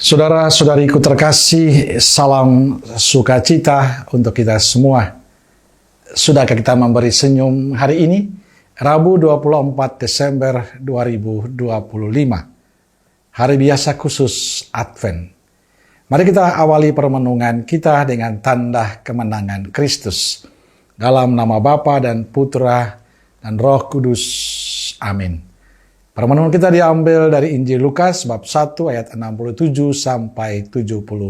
Saudara-saudariku terkasih, salam sukacita untuk kita semua. Sudahkah kita memberi senyum hari ini? Rabu 24 Desember 2025. Hari biasa khusus Advent. Mari kita awali permenungan kita dengan tanda kemenangan Kristus. Dalam nama Bapa dan Putra dan Roh Kudus. Amin. Permenungan kita diambil dari Injil Lukas bab 1 ayat 67 sampai 79.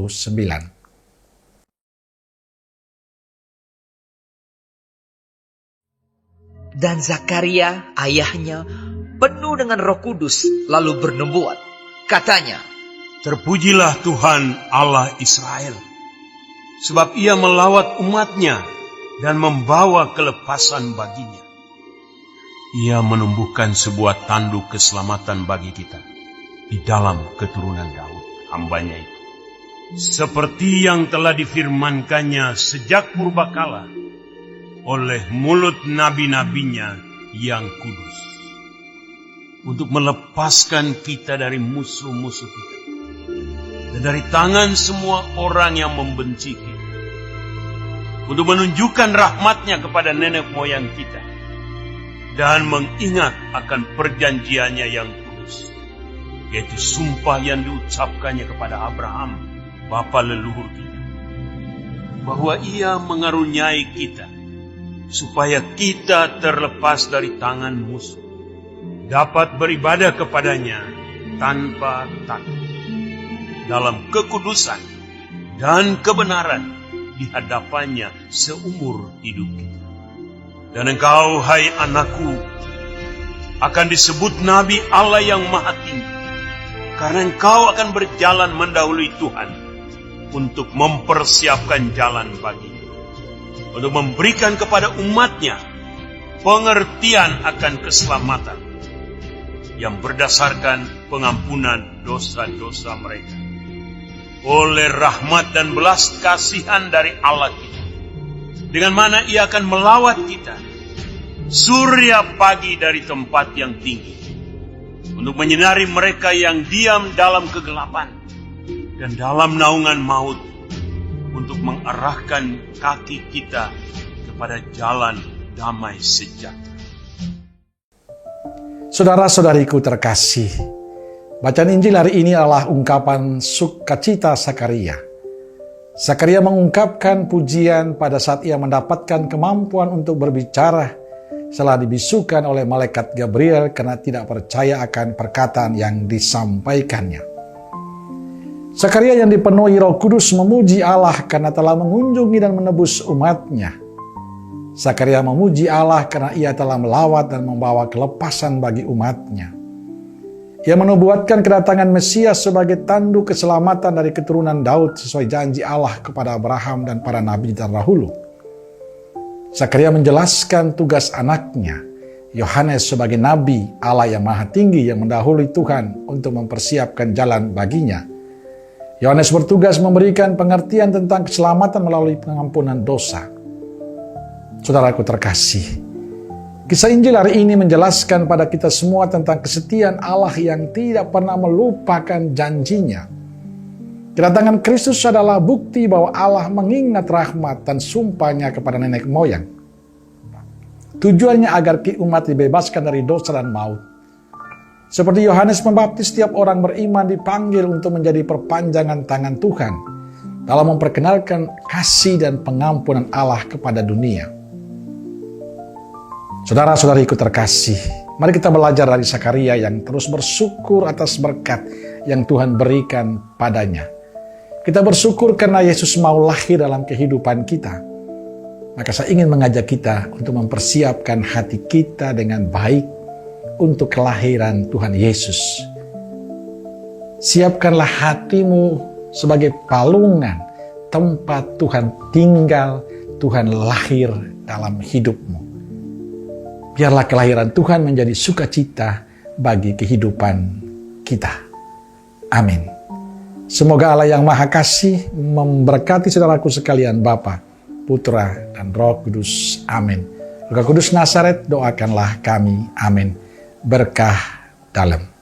Dan Zakaria, ayahnya, penuh dengan Roh Kudus, lalu bernubuat. Katanya, "Terpujilah Tuhan Allah Israel, sebab Ia melawat umat-Nya dan membawa kelepasan baginya. Ia menumbuhkan sebuah tanduk keselamatan bagi kita di dalam keturunan Daud, hamba-Nya itu. Seperti yang telah difirmankannya sejak purbakala oleh mulut nabi-nabinya yang kudus, untuk melepaskan kita dari musuh-musuh kita dan dari tangan semua orang yang membenci kita, untuk menunjukkan rahmat-Nya kepada nenek moyang kita, dan mengingat akan perjanjiannya yang kudus, yaitu sumpah yang diucapkannya kepada Abraham, bapa leluhur kita, bahwa Ia mengaruniai kita, supaya kita terlepas dari tangan musuh, dapat beribadah kepadanya tanpa takut, dalam kekudusan dan kebenaran di hadapannya seumur hidup kita. Dan engkau, hai anakku, akan disebut Nabi Allah yang Maha Tinggi, karena engkau akan berjalan mendahului Tuhan untuk mempersiapkan jalan baginya, untuk memberikan kepada umat-Nya pengertian akan keselamatan yang berdasarkan pengampunan dosa-dosa mereka, oleh rahmat dan belas kasihan dari Allah kita, dengan mana Ia akan melawat kita, surya pagi dari tempat yang tinggi, untuk menyinari mereka yang diam dalam kegelapan dan dalam naungan maut, untuk mengarahkan kaki kita kepada jalan damai sejahtera." Saudara-saudariku terkasih, bacaan Injil hari ini adalah ungkapan sukacita Zakaria. Zakaria mengungkapkan pujian pada saat ia mendapatkan kemampuan untuk berbicara setelah dibisukan oleh malaikat Gabriel karena tidak percaya akan perkataan yang disampaikannya. Zakaria yang dipenuhi Roh Kudus memuji Allah karena telah mengunjungi dan menebus umat-Nya. Zakaria memuji Allah karena Ia telah melawat dan membawa kelepasan bagi umat-Nya. Ia menubuatkan kedatangan Mesias sebagai tanduk keselamatan dari keturunan Daud sesuai janji Allah kepada Abraham dan para nabi terdahulu. Zakaria menjelaskan tugas anaknya, Yohanes, sebagai nabi Allah yang Maha Tinggi yang mendahului Tuhan untuk mempersiapkan jalan baginya. Yohanes bertugas memberikan pengertian tentang keselamatan melalui pengampunan dosa. Saudaraku terkasih, kisah Injil hari ini menjelaskan pada kita semua tentang kesetiaan Allah yang tidak pernah melupakan janjinya. Kedatangan Kristus adalah bukti bahwa Allah mengingat rahmat dan sumpah-Nya kepada nenek moyang. Tujuannya agar umat dibebaskan dari dosa dan maut. Seperti Yohanes Pembaptis, setiap orang beriman dipanggil untuk menjadi perpanjangan tangan Tuhan dalam memperkenalkan kasih dan pengampunan Allah kepada dunia. Saudara-saudariku terkasih, mari kita belajar dari Zakaria yang terus bersyukur atas berkat yang Tuhan berikan padanya. Kita bersyukur karena Yesus mau lahir dalam kehidupan kita. Maka saya ingin mengajak kita untuk mempersiapkan hati kita dengan baik untuk kelahiran Tuhan Yesus. Siapkanlah hatimu sebagai palungan tempat Tuhan tinggal, Tuhan lahir dalam hidupmu. Biarlah kelahiran Tuhan menjadi sukacita bagi kehidupan kita. Amin. Semoga Allah yang Maha Kasih memberkati saudaraku sekalian, Bapa, Putra, dan Roh Kudus. Amin. Roh Kudus Nazaret, doakanlah kami. Amin. Berkah dalam.